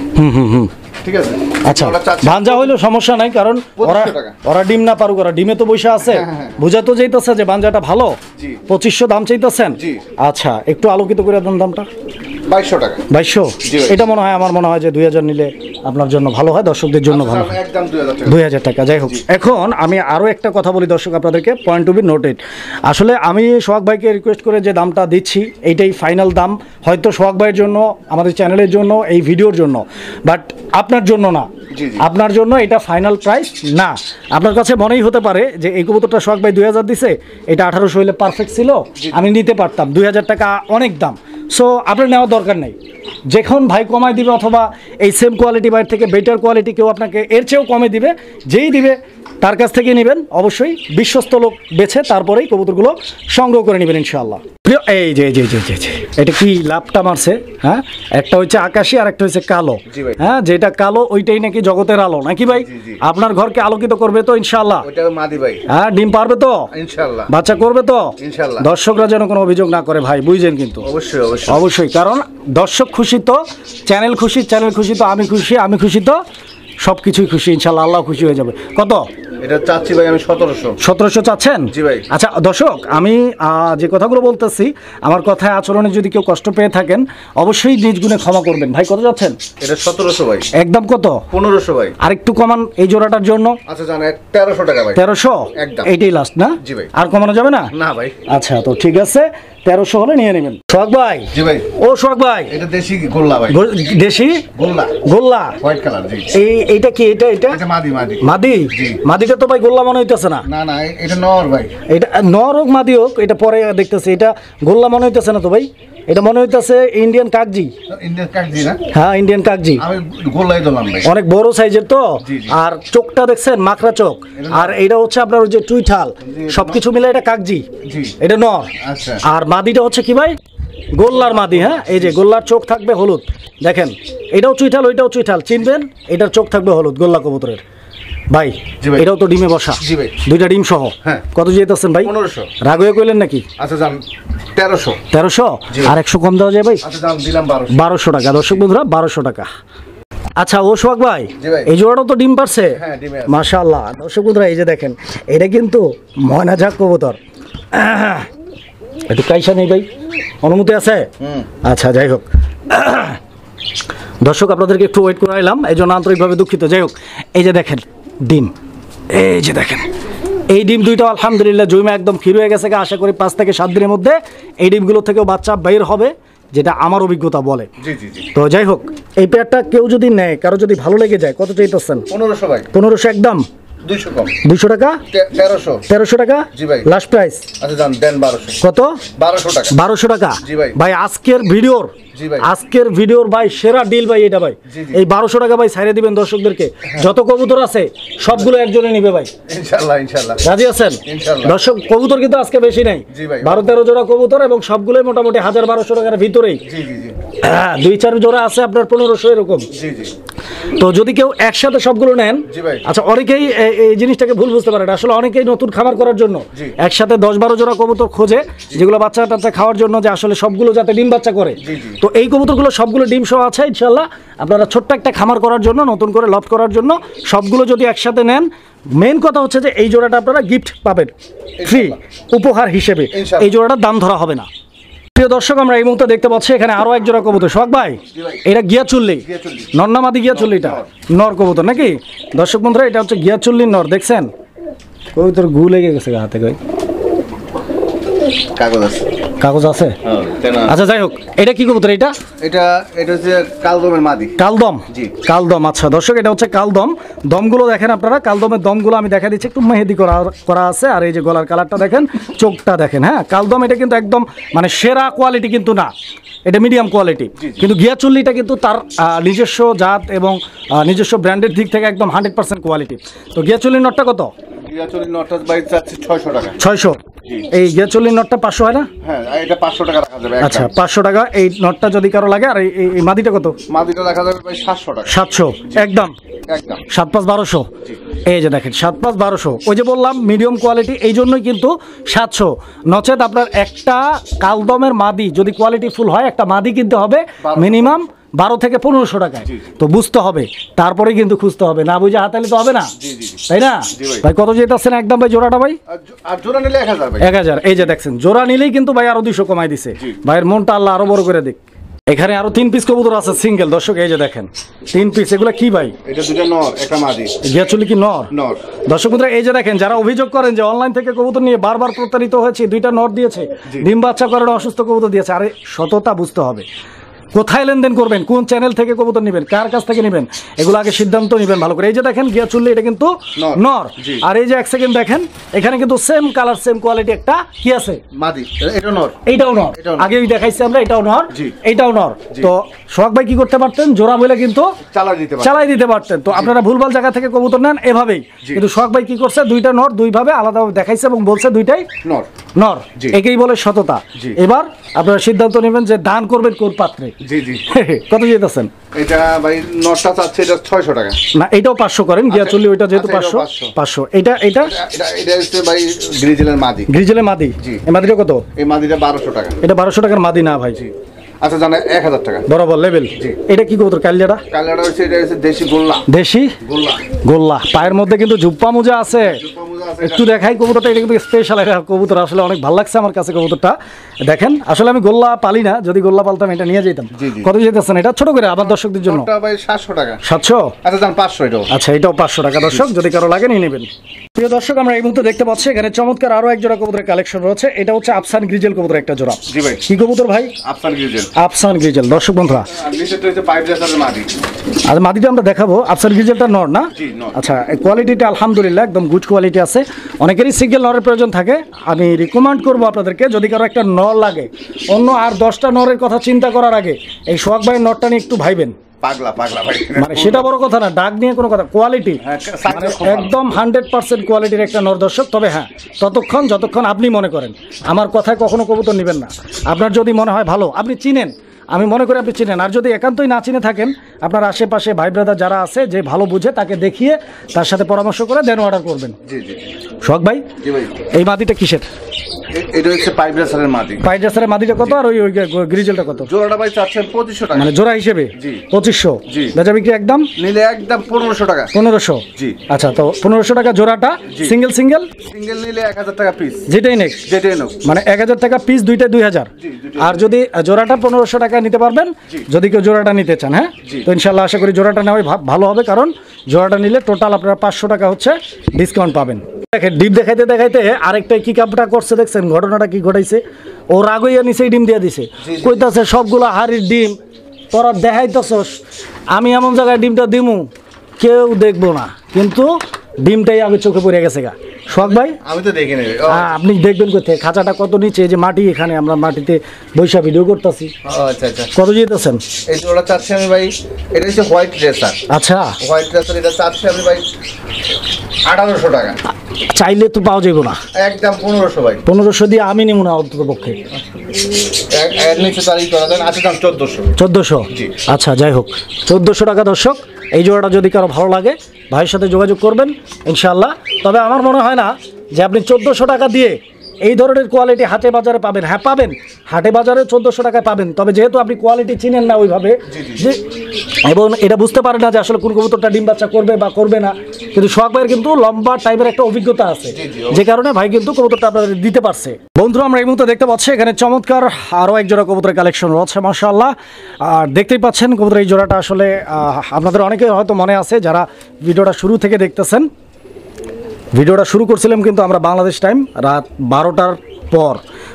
ঠিক আছে, আচ্ছা ভাঞ্জা হইলেও সমস্যা নাই, কারণ ওরা ওরা ডিম না পারুক, ওরা ডিমে তো বসে আছে, বুঝা তো যাইতেছে যে ভাঞ্জাটা ভালো। 2500 দাম চাইতেছেন? আচ্ছা, একটু আলোকিত করে দেন দামটা। 2200 টাকা। 2200? এটা মনে হয়, আমার মনে হয় যে 2000 নিলে আপনার জন্য ভালো হয়, দর্শকদের জন্য ভালো হয়। একদম 2000 টাকা। যাই হোক, এখন আমি আরও একটা কথা বলি দর্শক আপনাদেরকে, পয়েন্ট টু বি নোটেড। আসলে আমি সোহাগ ভাইকে রিকোয়েস্ট করে যে দামটা দিচ্ছি, এইটাই ফাইনাল দাম, হয়তো সোহাগ ভাইয়ের জন্য, আমাদের চ্যানেলের জন্য, এই ভিডিওর জন্য, বাট আপনার জন্য না। আপনার জন্য এটা ফাইনাল প্রাইস না। আপনার কাছে মনেই হতে পারে যে এই কবুতরটা সোহাগ ভাই 2000 দিছে, এটা 1800 হইলে পারফেক্ট ছিল, আমি নিতে পারতাম, 2000 টাকা অনেক দাম। সো আপনার নেওয়ার দরকার নেই। যখন ভাই কমায় দিবে, অথবা এই সেম কোয়ালিটি বাইর থেকে বেটার কোয়ালিটি কেউ আপনাকে এর চেয়েও কমে দিবে, যেই দিবে তার কাছ থেকে নেবেন, অবশ্যই বিশ্বস্ত লোক বেছে তারপরেই কবুতরগুলো সংগ্রহ করে নেবেন ইনশাআল্লাহ। এই যে এটা কি লাভটা মারছে, হ্যাঁ, একটা হচ্ছে আকাশি আর একটা হচ্ছে কালো, হ্যাঁ, যেটা কালো ওইটাই নাকি জগতের আলো, নাকি ভাই? আপনার ঘরকে আলোকিত করবে তো ইনশাআল্লাহ? হ্যাঁ, ডিম পারবে তো ইনশাআল্লাহ, বাচ্চা করবে তো ইনশাআল্লাহ। দর্শকরা যেন কোনো অভিযোগ না করে ভাই, বুঝছেন কিন্তু? অবশ্যই অবশ্যই অবশ্যই, কারণ দর্শক খুশি তো চ্যানেল খুশি, চ্যানেল খুশি তো আমি খুশি, আমি খুশি তো সব কিছুই খুশি ইনশাআল্লাহ, আল্লাহ খুশি হয়ে যাবে। কত এটা চাচ্ছি ভাই? আমি 1700 চাচ্ছেন? জি ভাই। আচ্ছা দর্শক, আমি যে কথাগুলো বলতেছি, আমার কথায় আচরণে যদি কেউ কষ্ট পেয়ে থাকেন, অবশ্যই নিজ গুণে ক্ষমা করবেন। ভাই কত যাচ্ছেন? এটা 1700 ভাই। একদম কত? 1500 ভাই। আরেকটু কমান এই জোড়াটার জন্য। আচ্ছা জান, 1300 টাকা ভাই। 1300 একদম, এইটাই লাস্ট না? জি ভাই। আর কমানো যাবে না? না ভাই। আচ্ছা, তো ঠিক আছে, 1300 হলে নিয়ে নেবেন। সোহাগ ভাই। জি ভাই। ও সোহাগ ভাই, এটা দেশি গোল্লা ভাই। দেশি গোল্লা? গোল্লা হোয়াইট কালার। জি। এইটা কি? এটা মাদি। মাদিটা তো ভাই গোল্লা মনে হইতেছে না। না এটা নর ভাই। এটা নর হোক মাদি হোক, এটা পরে দেখতেছি, এটা গোল্লা মনে হইতেছে না তো ভাই, এটা মনে হইতেছে ইন্ডিয়ান কাকজি। ইন্ডিয়ান কাকজি না? হ্যাঁ, ইন্ডিয়ান কাকজি। আমি গোল্লাই দিলাম ভাই, অনেক বড় সাইজের তো, আর চোখটা দেখছেন মাকড়া চোখ, আর এইটা হচ্ছে আপনার ওই যে টুইঠাল, সবকিছু মিলে এটা কাকজি, এটা নর। আচ্ছা, আর মাদিটা হচ্ছে কি ভাই? গোল্লার মাদি। হ্যাঁ, এই যে গোল্লার চোখ থাকবে হলুদ, দেখেন, এটাও চুইঠাল ওইটাও চুইঠাল, চিনবেন? এটার চোখ থাকবে হলুদ, গোল্লা কবুতরের। ভাই এটাও তো ডিমে বসা? জি ভাই, দুইটা ডিম সহ। হ্যাঁ, কত যেতেছেন ভাই? 1500। রাগ হয়ে কইলেন নাকি? আচ্ছা যান, 1300। আর 100 কম দেওয়া যায় ভাই? আচ্ছা যান, দিলাম 1200 টাকা। দর্শক বন্ধুরা, 1200 টাকা। আচ্ছা ও সোহাগ ভাই, এই জোড়াটাও তো ডিম পারছে? হ্যাঁ, ডিমে আছে মাশাআল্লাহ। দর্শক বন্ধুরা, এই যে দেখেন, এটা কিন্তু ময়না ঝাক কবুতর। একটু কাইসা নেই ভাই, অনুমতি আছে? আচ্ছা, যাই হোক দর্শক, আপনাদেরকে একটু ওয়েট করাইলাম, এই জন্য আন্তরিকভাবে দুঃখিত। যাই হোক, এই যে দেখেন ডিম, এই যে দেখেন, এই ডিম দুইটা আলহামদুলিল্লাহ জুইমা একদম ক্ষীর হয়ে গেছে। আশা করি 5 থেকে 7 দিনের মধ্যে এই ডিমগুলো থেকেও বাচ্চা বের হবে, যেটা আমার অভিজ্ঞতা বলে। তো যাই হোক, এই পেয়ারটা কেউ যদি নেয়, কারো যদি ভালো লেগে যায়, কত চাইতেছেন? 1500 ভাই। 1500 একদম? 200 কম। 200 টাকা? 1300 টাকা? জি ভাই, লাস্ট প্রাইস। আচ্ছা জান, দেন 1200। কত? 1200 টাকা। 1200 টাকা? জি ভাই। ভাই আজকের ভিডিওর ভাই সেরা ডিল ভাই এটা ভাই। এই 1200 টাকা ভাই ছাইরে দিবেন দর্শকদেরকে। যত কবুতর আছে সবগুলো একজনে নিবে ভাই ইনশাআল্লাহ। রাজি আছেন? দর্শক, কবুতর কিন্তু আজকে বেশি নাই, 12-13 জোড়া কবুতর, এবং সবগুলোই মোটামুটি 1000-1200 টাকার ভিতরেই। হ্যাঁ, 2-4 জোড়া আছে আপনার 1500 এরকম। তো যদি কেউ একসাথে সবগুলো নেন, আচ্ছা, অনেকেই এই জিনিসটাকে ভুল বুঝতে পারে, আসলে অনেকেই নতুন খামার করার জন্য একসাথে 10-12 জোড়া কবুতর খোঁজে, যেগুলো বাচ্চা টাচ্চা খাওয়ার জন্য, যে আসলে সবগুলো যাতে ডিম বাচ্চা করে। তো এই কবুতরগুলো সবগুলো ডিম সহ আছে ইনশাআল্লাহ। আপনারা ছোট্ট একটা খামার করার জন্য, নতুন করে লফট করার জন্য সবগুলো যদি একসাথে নেন, মেইন কথা হচ্ছে যে এই জোড়াটা আপনারা গিফট পাবেন ফ্রি, উপহার হিসেবে। এই জোড়াটার দাম ধরা হবে না। প্রিয় দর্শক, আমরা এই মুহূর্তে দেখতে পাচ্ছি এখানে আরো এক জোড়া কবুতর। সোহাগ ভাই, এটা গিয়াচুল্লি নন্নামাদি, গিয়াচুল্লিটা নর কবুতর নাকি? দর্শক বন্ধুরা, এটা হচ্ছে গিয়াচুল্লির নর, দেখছেন? কবুতর গু লেগে গেছে হাতে, কই কাগজ আছে? আচ্ছা, যাই হোক, এটা কি কবুতর? এটা হচ্ছে কালদমের মাদি। কালদম? জি, কালদম। আচ্ছা দর্শক, এটা হচ্ছে কালদম। দমগুলো দেখেন আপনারা, কালদমের দমগুলো আমি দেখা দিচ্ছি, একটু মেহেদি করা আছে, আর এই যে গলার কালারটা দেখেন, চোখটা দেখেন। হ্যাঁ, কালদম এটা কিন্তু একদম মানে সেরা কোয়ালিটি কিন্তু না, এটা মিডিয়াম কোয়ালিটি। কিন্তু গিয়াচুল্লিটা কিন্তু তার নিজস্ব জাত এবং নিজস্ব ব্র্যান্ডের দিক থেকে একদম 100% কোয়ালিটি। তো গিয়াচুল্লির নটটা কত? গিয়াচুরি নটটা ভাই চাচ্ছি 600 টাকা। 600। এই গিয়াচুরি নটটা 500 হয় না? হ্যাঁ, এটা 500 টাকা রাখা যাবে। আচ্ছা 500 টাকা এই নটটা যদি কারো লাগে। আর এই মাদিটা কত? মাদিটা রাখা যাবে ভাই 700 টাকা। 700 একদম। 7-5 1200। এই যে দেখেন 7-5 1200। ওই যে বললাম মিডিয়াম কোয়ালিটি, এই জন্যই কিন্তু 700। নচেত আপনার একটা কালদমের মাদি যদি কোয়ালিটি ফুল হয়, একটা মাদি কিনতে হবে মিনিমাম 12 থেকে 1500 টাকায়। তো বুঝতে হবে, তারপরে কিন্তু খুঁজতে হবে, না বুঝে হাতালে তো হবে না, তাই না ভাই? কত যেতেছেন একদম ভাই জোড়াটা ভাই? আর জোড়া নিলে 1000 ভাই। 1000। এই যে দেখছেন জোড়া নিলেই কিন্তু ভাই আরো 200 কমাই দিছে। ভাইয়ের মনটা আল্লাহ আরো বড় করে দিক। এখানে আরো 3 পিস কবুতর আছে সিঙ্গেল দর্শক। এই যে দেখেন 3 পিস। এগুলা কি ভাই? এটা দুটো নর, একটা মাদি। গিয়াচুলি কি নর? নর। দর্শক বন্ধুরা এই যে দেখেন, যারা অভিযোগ করেন যে অনলাইন থেকে কবুতর নিয়ে বারবার প্রতারিত হয়েছে, 2টা নর দিয়েছে, ডিম বাচ্চা করার অসুস্থ কবুতর দিয়েছে। আরে সততা বুঝতে হবে, কোথায় লেনদেন করবেন, কোন চ্যানেল থেকে কবুতর নেবেন, কার কাছ থেকে নেবেন, এগুলো আগে সিদ্ধান্ত নেবেন ভালো করে। এই যে দেখেন গিয়াচুল্লি, এটা কিন্তু নর। আর এই যে এক সেকেন্ড দেখেন, এখানে কিন্তু সেম কালার সেম কোয়ালিটি একটা কি আছে মাদি, এটা নর, এইটাও নর। আগেই দেখাইছি আমরা, এটাও নর, এইটাও নর। তো সোহাগ ভাই কি করতে পারতেন, জোড়া বলে কিন্তু চালাই দিতে পারতেন। তো আপনারা ভুলভাল জায়গা থেকে কবুতর নেন এভাবেই। কিন্তু সোহাগ ভাই কি করছে, 2টা নর 2 ভাবে আলাদাভাবে দেখাইছে এবং বলছে 2টাই নর। নর একেই বলে সততা। এবার আপনারা সিদ্ধান্ত নেবেন যে দান করবেন কোন পাত্রে। জি জি। কত যেতেছেন? এটা ভাই নটটা চাচ্ছে এটা 600 টাকা। না এটাও 500 করেন, গিয়াচুল্লি ওইটা যেহেতু 500। এটা হচ্ছে ভাই গ্রিজেলের মাদি। গ্রিজেলের মাদি। এই মাদিটা কত? এই মাদিটা 1200 টাকা। এটা 1200 টাকার মাদি না ভাই? আচ্ছা জানা 1000 টাকা বরাবর লেভেল। এটা কি কবুতর? কালিয়াটা? কালিয়াটা হচ্ছে এটা হচ্ছে দেশি গোল্লা। দেশি গোল্লা। পায়ের মধ্যে কিন্তু জুপ্পা মোজা আছে। একটু দেখাই কবুতরটা, এটা কিন্তু স্পেশাল একটা কবুতর। আসলে অনেক ভালো লাগছে আমার কাছে কবুতরটা। দেখেন আসলে আমি গোল্লা পালি না, যদি গোল্লা পালতাম এটা নিয়ে যেতাম। কত যেতেছেন এটা ছোট করে আবার দর্শকদের জন্য? এটা ভাই 700 টাকা। 700? আচ্ছা জান 500 এটাও। আচ্ছা এটাও 500 টাকা দর্শক, যদি কারো লাগে নিয়ে নেবেন। প্রিয় দর্শক আমরা এই মুহূর্তে দেখতে পাচ্ছি এখানে চমৎকার আরো এক জোড়া কবুতরের কালেকশন রয়েছে। এটা হচ্ছে আফসান গ্রিজেল কবুতর একটা জোড়া। জি ভাই। কি কবুতর ভাই? আফসান গ্রিজেল। আফসান গ্রিজেল দর্শক বন্ধুরা, আর নিচেটা হচ্ছে পাইপ জাতের মাদি। আর মাদিটা আমরা দেখাবো। আফসান গ্রিজেলটা নর না? আচ্ছা কোয়ালিটিটা আলহামদুলিল্লাহ একদম গুড কোয়ালিটি আছে। অনেকেরই সিঙ্গেল নরের প্রয়োজন থাকে। আমি রিকমেন্ড করবো আপনাদেরকে, যদি কারো একটা নর লাগে, অন্য আর 10টা নরের কথা চিন্তা করার আগে এই সোহাগ ভাইয়ের নরটা নিয়ে একটু ভাইবেন। পাগলা ভাই, মানে সেটা বড় কথা না, ডাক নিয়ে কোনো কথা, কোয়ালিটি একদম 100% কোয়ালিটির একটা নর দর্শক। তবে হ্যাঁ, যতক্ষণ আপনি মনে করেন, আমার কথায় কখনো কবুতর নেবেন না। আপনার যদি মনে হয় ভালো, আপনি চিনেন, আমি মনে করি আপনি চিনেন। আর যদি একান্তই না চিনে থাকেন, আপনার আশেপাশে ভাই ব্রাদার যারা আছে, যে ভালো বুঝে তাকে দেখিয়ে তার সাথে পরামর্শ করে দেন অর্ডার করবেন। সোহাগ ভাই এই মাদিটা কিসের? এটা হচ্ছে পাইপ জাতের মাদি। পাইপ জাতের মাদিটা কত আর ওই গ্রিজেলটা কত? জোড়াটা ভাই চাচ্ছেন 2500 টাকা। মানে জোড়া হিসেবে 2500? বেচা বিক্রি একদম নিলে একদম 1500 টাকা। 1500? জি। আচ্ছা তো 1500 টাকা জোড়াটা। সিঙ্গেল নিলে 1000 টাকা পিস। যেটাই নেক মানে 1000 টাকা পিস, দুইটাই 2000। আর যদি জোড়াটা 1500 টাকা নিতে পারবেন, যদি কেউ জোড়াটা নিতে চান। হ্যাঁ, তো ইনশাল্লাহ আশা করি জোড়াটা নেওয়াই ভালো হবে, কারণ জোড়াটা নিলে টোটাল আপনারা 500 টাকা হচ্ছে ডিসকাউন্ট পাবেন। দেখেন ডিম দেখাইতে আরেকটা কি কাপটা করছে, দেখছেন ঘটনাটা কি ঘটাইছে? ও রাগইয়া নিচেই ডিম দিয়ে দিছে, কইতাছে সবগুলো হাড়ির ডিম তোরা দেখাইতেছস, আমি এমন জায়গায় ডিমটা দিমু কেউ দেখবো না, কিন্তু ডিমটাই আগে চোখে পড়ে গেছে গা। সোহাগ ভাই আমি তো দেখে নেব, আপনি দেখবেন কোথায়? খাঁচাটা কত নিচে, যে মাটি, এখানে আমরা মাটিতে বৈশা ভিডিও করতেছি। আচ্ছা আচ্ছা, কত যেতেছেন? এই জোড়া চাচ্ছি আমি ভাই, এটা হচ্ছে হোয়াইট রেসার। আচ্ছা হোয়াইট রেসার, এটা চাচ্ছি আমি ভাই 1800 টাকা। চাইলে তো পাওয়া যাবে না, একদম 1500 ভাই। 1500 দিয়ে আমি নিব না অন্তত পক্ষে। এর নিচে তারিখ করা দেন, আছে দাম 1400। 1400? আচ্ছা যাই হোক, 1400 টাকা দর্শক। এই জোড়াটা যদি কারো ভালো লাগে ভাইয়ের সাথে যোগাযোগ করবেন ইনশাআল্লাহ। তবে আমার মনে হয় না যে আপনি 1400 টাকা দিয়ে এই ধরনের কোয়ালিটি হাটে বাজারে পাবেন। হ্যাঁ পাবেন, হাটে বাজারে 1400 টাকায় পাবেন। তবে যেহেতু আপনি কোয়ালিটি চিনেন না ওইভাবে, যে এবং এটা বুঝতে পারেন না যে আসলে কোন কবুতরটা ডিম বাচ্চা করবে বা করবে না, কিন্তু সোহাগ ভাইয়ের কিন্তু লম্বা টাইমের একটা অভিজ্ঞতা আছে, যে কারণে ভাই কিন্তু কবুতরটা আপনাদের দিতে পারছে। বন্ধুরা আমরা এই মুহূর্তে দেখতে পাচ্ছি এখানে চমৎকার আরও এক জোড়া কবুতরের কালেকশন রয়েছে মাশাআল্লাহ। আর দেখতেই পাচ্ছেন কবুতরের এই জোড়াটা আসলে আপনাদের অনেকে হয়তো মনে আছে যারা ভিডিওটা শুরু থেকে দেখতেছেন। ভিডিওটা শুরু করছিলাম কিন্তু আমরা বাংলাদেশ টাইম রাত 12টার পর,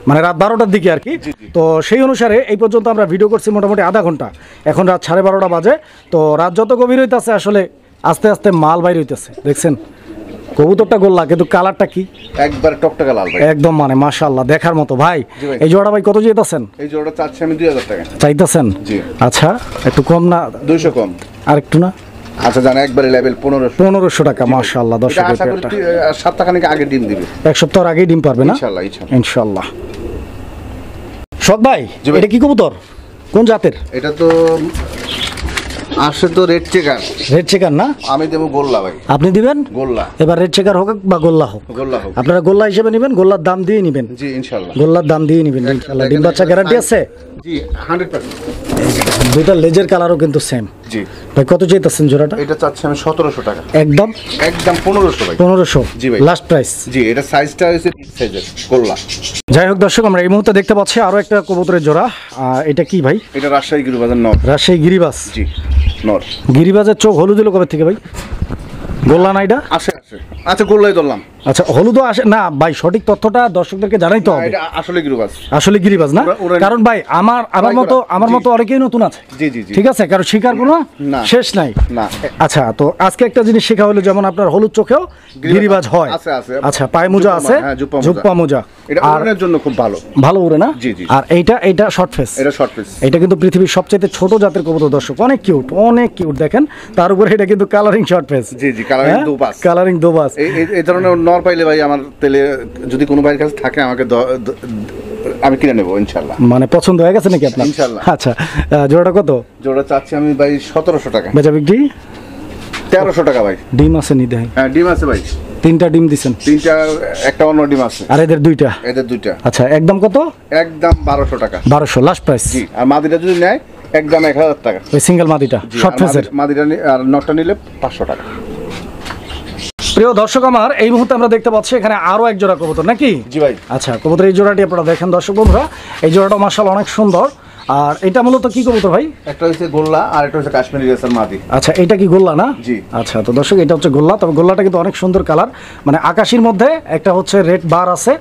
মানে রাত 12টার দিকে আর কি। তো সেই অনুসারে এই পর্যন্ত আমরা ভিডিও করছি মোটামুটি আধা ঘন্টা। এখন রাত 12:30 বাজে। তো রাত যত গভীর হইতেছে আসলে আস্তে আস্তে মাল বাইর হইতেছে। দেখছেন কবুতরটা গোল্লা, কিন্তু কালারটা কি একবার টকটকা লাল ভাই, একদম মানে মাশাআল্লাহ দেখার মতো। ভাই এই জোড়াটা ভাই কত যেতেছেন? এই জোড়াটা চাচ্ছি আমি 2000 টাকা। চাইতেছেন? জি। আচ্ছা একটু কম না? 200 কম। আর একটু না? আচ্ছা জান একবারে লেভেল 1500 1500 টাকা মাশাআল্লাহ। দর্শক এটা আশা করি 7 সপ্তাহখানেক আগে ডিম দিবে, এক সপ্তাহের আগেই ডিম পারবে না ইনশাআল্লাহ ইনশাআল্লাহ। শখ ভাই এটা কি কবুতর, কোন জাতের? এটা তো আসে তো রেড চেকার। রেড চেকার না? আমি দেবো গোল্লা ভাই। আপনি দিবেন গোল্লা। এবার রেড চেকার হোক বা গোল্লা হোক, গোল্লা হোক। আপনারা গোল্লা হিসেবে নেবেন, গোল্লার দাম দিয়ে নেবেন। জি ইনশাআল্লাহ। গোল্লার দাম দিয়ে নেবেন ইনশাআল্লাহ। ডিম বাচ্চা গ্যারান্টি আছে? জি 100%। দুইটা লেজের কালারও কিন্তু সেম। জি ভাই কত চাইতেছেন জোড়াটা? এটা চাচ্ছি আমি 1700 টাকা। একদম 1500 ভাই। 1500 জি ভাই, লাস্ট প্রাইস। জি এটা সাইজটা হচ্ছে বিগ সাইজের গোল্লা। যাই হোক দর্শক, আমরা এই মুহূর্তে দেখতে পাচ্ছি আরো একটা কবুতরের জোড়া। এটা কি ভাই? এটা রাজশাহী গিরিবাজের নর। রাজশাহী গিরিবাজ। জি নর। গিরিবাজের চোখ হলুদ হলো কবে থেকে ভাই? গোল্লা না এটা? আসে আচ্ছা গোল্লাই ধরলাম। আচ্ছা হলুদও আসে না ভাই, সঠিক তথ্যটা দর্শকদেরকে জানাইতে হবে। এটা আসলে গিরিবাজ। আসলে গিরিবাজ না? কারণ ভাই আমার মতো অনেকেই নতুন আছে। জি জি জি ঠিক আছে, কারণ শিকার কোনো শেষ নাই। না। আচ্ছা তো আজকে একটা জিনিস শেখা হলো, যেমন আপনার হলুদ চোখেও গিরিবাজ হয়। আছে আছে। আচ্ছা পায়ে মোজা আছে, জুপ্পা মোজা। এটা উড়ানোর জন্য খুব ভালো। ভালো উড়ে না? জি জি। আর এইটা শর্ট ফেস। এটা শর্ট ফেস। এটা কিন্তু পৃথিবীর সবচেয়ে ছোট জাতের কবুতর দর্শক, অনেক কিউট দেখেন। তার উপরে এটা কিন্তু কালারিং শর্ট ফেস। জি জি কালারিং দোবাস। কালারিং দোবাস। এই ধরনের নর পাইলে ভাই আমার তেলে যদি কোনো ভাইয়ের কাছে থাকে আমাকে আমি কিনে নেবো ইনশাআল্লাহ। মানে পছন্দ হয়ে গেছে নাকি আপনার? ইনশাআল্লাহ। আচ্ছা জোড়াটা কত? জোড়া চাচ্ছি আমি ভাই 1700 টাকা। বেচা বিক্রি 1300 টাকা ভাই। ডিম আছে নি দেয়? হ্যাঁ ডিম আছে ভাই। 3টা ডিম দিছেন? 3টা, একটা অন্য ডিম আছে। আর এদের 2টা? এদের 2টা। আচ্ছা একদম কত? একদম 1200 টাকা। 1200 লাস্ট প্রাইস। জি আর মাদিটা যদি নেয় একদম 1000 টাকা। ওই সিঙ্গেল মাদিটা শর্ট ফেসের? মাদিটা আর নটটা নিলে 500 টাকা। প্রিয় দর্শক আমার, এই মুহূর্তে আমরা দেখতে পাচ্ছি এখানে আরো এক জোড়া কবুতর নাকি? জি ভাই। আচ্ছা কবুতর এই জোড়াটি আপনারা দেখেন দর্শক বন্ধুরা, এই জোড়াটা মাশাআল্লাহ অনেক সুন্দর। আর এটা মূলত কি কবুতর ভাই? একটা হচ্ছে গোল্লা আর একটা হচ্ছে কাশ্মীরি রেসার মাদি। আচ্ছা এটা কি গোল্লা না? জি। আচ্ছা তো দর্শক এটা হচ্ছে গোল্লা, তবে গোল্লাটা কিন্তু অনেক সুন্দর কালার, মানে আকাশির মধ্যে একটা হচ্ছে রেড বার আছে,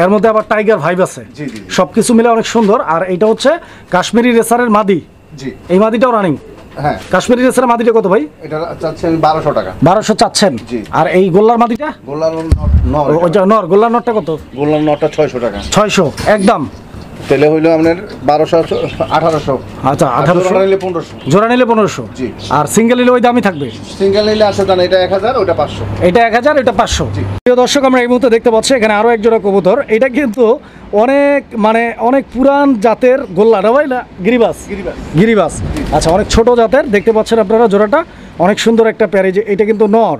এর মধ্যে আবার টাইগার ভাইব আছে। জি জি। সবকিছু মিলে অনেক সুন্দর। আর এটা হচ্ছে কাশ্মীরি রেসারের মাদি। জি। এই মাদিটাও রানিং? হ্যাঁ। কাশ্মীরি রেসারের মাদিটা কত ভাই? এটা চাচ্ছি আমি 1200 টাকা। 1200 চাচ্ছেন? জি। আর এই গোল্লার মাদিটা? গোল্লার নর। ওইটা নর। গোল্লার নরটা কত? গোল্লার নরটা 600 টাকা। 600 একদম? তেলে হইলো আপনার 1200 1800। আচ্ছা 1800 নিলে 1500। জোড়া নিলে 1500। জি। আর সিঙ্গেল নিলে ওই দামই থাকবে? সিঙ্গেল নিলে আছে জান এটা 1000 ওটা 500। এটা 1000 এটা 500। প্রিয় দর্শক আমরা এই মুহূর্তে দেখতে পাচ্ছি এখানে আরো এক জোড়া কবুতর। এটা কিন্তু অনেক পুরান জাতের গোল্লা না ভাই? না গিরিবাজ? গিরিবাজ। আচ্ছা অনেক ছোট জাতের দেখতে পাচ্ছেন আপনারা জোড়াটা, অনেক সুন্দর একটা প্যারে। যে এটা কিন্তু নর,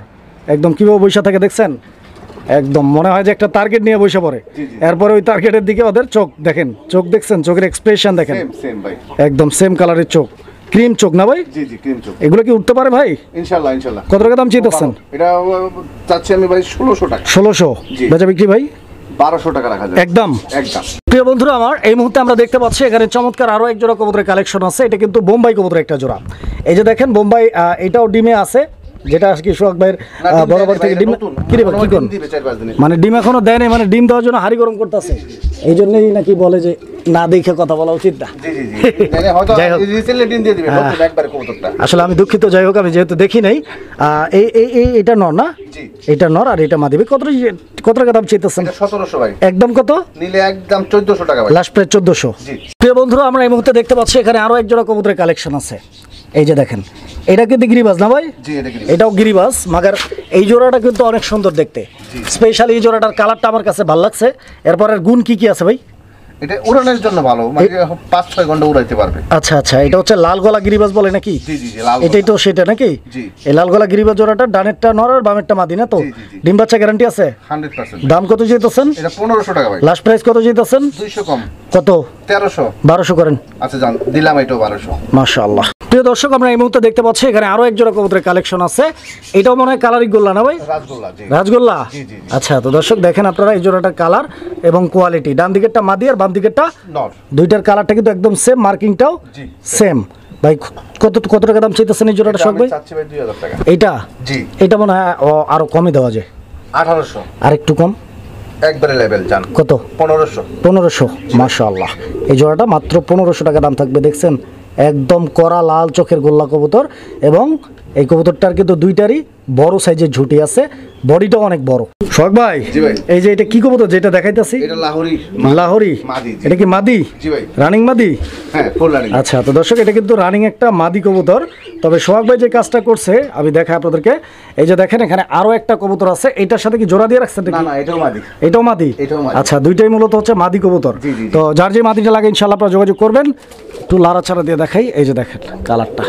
একদম কিভাবে বৈশা থাকে দেখছেন, একদম মনে হয় যে একটা টার্গেট নিয়ে বসে পড়ে। এরপরে ওই টার্গেটের দিকে ওদের চোখ দেখেন, চোখ দেখছেন, চোখের এক্সপ্রেশন দেখেন, একদম সেম কালারের চোখ, ক্রিম চোখ না ভাই? জি জি ক্রিম চোখ। এগুলো কি উঠতে পারে ভাই? ইনশাআল্লাহ ইনশাআল্লাহ। কত টাকা দাম চাইতেছেন? এটা চাচ্ছি আমি ভাই 1600 টাকা। 1600 বেচা বিক্রি ভাই? 1200 টাকা রাখা যায় একদম। প্রিয় বন্ধুরা আমার, এই মুহূর্তে আমরা দেখতে পাচ্ছি এখানে চমৎকার আরো এক জোড়া কবুতরের কালেকশন আছে। এটা কিন্তু বোম্বাই কবুতরের একটা জোড়া। এই যে দেখেন বোম্বাই, এটাও ডিমে আছে, যেটা আজকে সোহাগ ভাইয়ের বরাবর থেকে ডিম মানে ডিম এখনো দেয় নাই, মানে ডিম দেওয়ার জন্য হাড়ি গরম করতেছে। এই জন্যই নাকি বলে যে না দেখে কথা বলা উচিত না। আসলে আমি দুঃখিত, যাই হোক আমি যেহেতু দেখি নাই। এটা নর না? এটা নর আর এটা মাদি। কত টাকা দাম চাইতেছেন? 1700 ভাই। একদম কত নিলে? একদম 1400 টাকা ভাই। Last price 1400। প্রিয় বন্ধুরা আমরা এই মুহূর্তে দেখতে পাচ্ছি এখানে আরো এক জোড়া কবুতরের কালেকশন আছে। এই যে দেখেন, এটা কিন্তু গিরিবাজ না ভাই? জি এটা গিরিবাজ। এটাও গিরিবাজ, মাগার এই জোড়াটা কিন্তু অনেক সুন্দর দেখতে। স্পেশালি এই জোড়াটার কালারটা আমার কাছে ভালো লাগছে। এরপরের গুণ কি আছে ভাই? এটা উড়ানোর জন্য ভালো, মানে 5-6 ঘন্টা উড়াইতে পারবে। আচ্ছা আচ্ছা, এটা হচ্ছে লাল গলা গিরিবাজ বলে নাকি? জি জি জি লাল। এটাই তো সেটা নাকি? জি। এই লাল গলা গিরিবাজ জোড়াটা ডানেরটা নর আর বামেরটা মাদি না তো? ডিম বাচ্চা গ্যারান্টি আছে? 100%। দাম কত চাইতেছেন? এটা 1500 টাকা ভাই। লাস্ট প্রাইস কত চাইতেছেন? 200 কম। কত? 1300। 1200 করেন। আচ্ছা জান দিলাম এটাও 1200। মাশাআল্লাহ। প্রিয় দর্শক আমরা এই মুহূর্তে দেখতে পাচ্ছি এখানে আরো এক জোড়া কবুতরের কালেকশন আছে। এটাও মনে হয় কালারিং গোল্লা না ভাই? রাজগোল্লা। জি রাজগোল্লা। আচ্ছা তো দর্শক দেখেন আপনারা এই জোড়াটার কালার এবং কোয়ালিটি, ডান দিকেরটা মাদি আর বাম দিকেরটা নর, দুইটার কালারটা কিন্তু একদম সেম, মার্কিংটাও সেম। ভাই কত টাকা দাম চাইতেছেন এই জোড়াটা শখ ভাই? চাচ্ছি ভাই 2000 টাকা। এইটা? জি। এটা মনে হয় আরো কমে দেওয়া যায়। 1800। আর একটু কম? একবারে লেভেল জান। কত? 1500। 1500। মাশাআল্লাহ, এই জোড়াটা মাত্র 1500 টাকা দাম থাকবে। দেখছেন একদম কড়া লাল চোখের গোল্লা কবুতর, এবং এই কবুতরটার কিন্তু দুইটারই বড় সাইজের ঝুটি আছে, বডিটাও অনেক বড়। সোহাগ ভাই, জি ভাই। এই যে এটা কি কবুতর যেটা দেখাইতাছি? এটা লাহোরি লাহোরি মাদি। এটা কি মাদি? জি ভাই। রানিং মাদি? হ্যাঁ, ফুল রানিং। আচ্ছা, তো দর্শক এটা কিন্তু রানিং একটা মাদি কবুতর। তবে সোহাগ ভাই যে কাজটা করছে আমি দেখাই আপনাদেরকে। এই যে দেখেন এখানে আরো একটা কবুতর আছে, এটার সাথে কি জোড়া দিয়ে রাখছেন না নাকি? না, এটাও মাদি। এটাও মাদি? এটাও মাদি। আচ্ছা, দুইটাই মূলত হচ্ছে মাদি কবুতর। জি, জি, জি। তো যার যে মাদিটা লাগে ইনশাআল্লাহ আপনারা যোগাযোগ করবেন। একটু লাড়াচাড়া দিয়ে দেখাই, এই যে দেখেন কালারটা।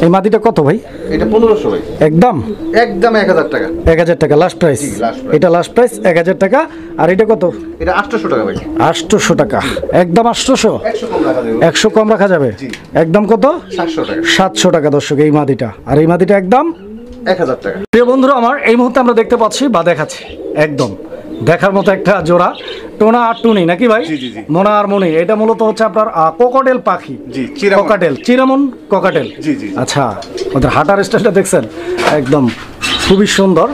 এই মাদিটা কত ভাই? এটা 1500 ভাই। একদম একদম 1000 টাকা। 1000 টাকা লাস্ট প্রাইস? জি, last price। এটা লাস্ট প্রাইস 1000 টাকা। আর এটা কত? এটা 800 টাকা ভাই। 800 টাকা, একদম 800। 100 কম রাখা যাবে। 100 কম রাখা যাবে? জি। একদম কত? 700 টাকা। 700 টাকা দর্শক এই মাদিটা। আর এই মাদিটা একদম 1000 টাকা। প্রিয় বন্ধুরা আমার, এই মুহূর্তে আমরা দেখতে পাচ্ছি বা দেখাচ্ছি একদম দেখার মতো একটা জোড়া টোনা আর টুনি নাকি ভাই? জি, জি, জি। মোনা আর মনি। এটা মূলত হচ্ছে আপনার কোকাটেল পাখি। জি, চিরামন। Cockatiel, cinnamon cockatiel. জি, জি, জি। আচ্ছা, ওদের হাঁটার স্টাইলটা দেখছেন একদম খুবই সুন্দর।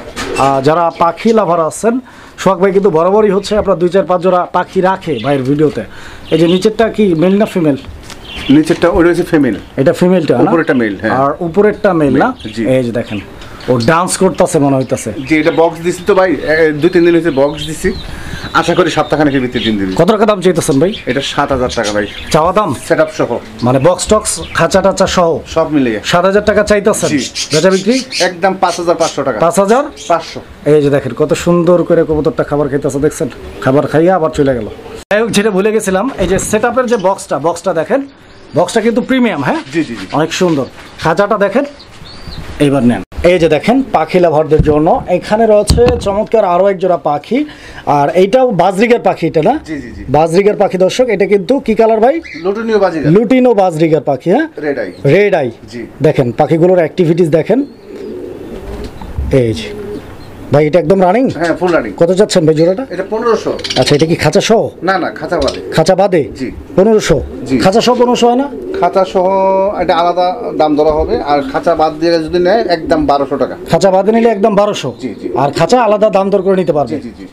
যারা পাখি লাভার আছেন, সোহাগ ভাই কিন্তু বরাবরই হচ্ছে আপনার 2-4-5 জোড়া পাখি রাখে ভাইয়ের ভিডিওতে। এই যে নিচেরটা কি মেল না ফিমেল? নিচেরটা ওটা হচ্ছে ফিমেল। এটা ফিমেলটা, উপরেরটা male, হ্যাঁ। আর উপরেরটা মেল না? জি। এই যে দেখেন ও ডান্স করতেছে মনে হইতাছে। যে এটা বক্স দিছি তো ভাই, 2-3 দিন হয়েছে বক্স দিছি। আশা করি সপ্তাহখানেকের ভিতরে 3 দিন। কত টাকা দাম চাইতেছেন ভাই? এটা 7000 টাকা ভাই। চাওয়া দাম সেটআপ সহ মানে বক্স টক্স খাঁচা টাচা সহ সব মিলিয়ে 7000 টাকা চাইতেছেন? জি। বেচা বিক্রি একদম 5500 টাকা। 5000। 500। এই যে দেখেন কত সুন্দর করে কবুতরটা খাবার খাইতেছে, দেখছেন? খাবার খাইয়া আবার চলে গেল। যাই হোক, যেটা ভুলে গেছিলাম, এই যে সেটআপের যে বক্সটা দেখেন, বক্সটা কিন্তু প্রিমিয়াম। হ্যাঁ, জি, জি, জি। অনেক সুন্দর। খাঁচাটা দেখেন, এইবার নেন। এই যে দেখেন পাখি লাভারদের জন্য এখানে রয়েছে চমৎকার আরো এক জোড়া পাখি। আর এইটাও বাজরিগার পাখি, এটা না? জি, জি, জি। বাজরিগার পাখি দর্শক। এটা কিন্তু কি কালার ভাই? লুটনীয় বাজিগার। লুটিনো বাজরিগার পাখি। হ্যাঁ, রেড আই। Red eye. জি। দেখেন পাখিগুলোর অ্যাক্টিভিটিস দেখেন। এই যে ভাই, এটা একদম রানিং? হ্যাঁ, ফুল রানিং। কত যাচ্ছেন ভাই জোড়াটা? এটা 1500। আচ্ছা, এটা কি খাঁচা সহ? না না, খাঁচা বাদে। খাঁচা বাদে? জি। 1500? জি। খাঁচা সহ 1500 হয় না? খাঁচা সহ এটা আলাদা দাম ধরা হবে, আর খাঁচা বাদ দিয়ে যদি নেয় একদম 1200 টাকা। খাঁচা বাদে নিলে একদম 1200? জি, জি। আর খাঁচা আলাদা দাম দর করে নিতে পারবে? জি, জি, জি।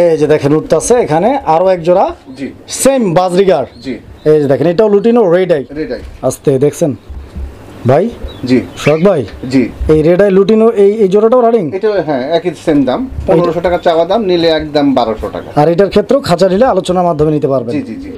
এই যে দেখেন উঠতেছে এখানে আরো এক জোড়া জি, সেম বাজরিগার। জি। এই যে দেখেন এটাও lutino red eye. Red I. আস্তে দেখছেন ভাই? জি, সোহাগ ভাই, জি। এই রেড আই লুটিনো এই জোড়াটাও রানিং? এটা হ্যাঁ, একই সেম দাম। 1500 টাকা চাওয়া দাম, নিলে একদম 1200 টাকা। আর এটার ক্ষেত্রেও খাঁচা নিলে আলোচনার মাধ্যমে নিতে পারবেন? জি, জি, জি।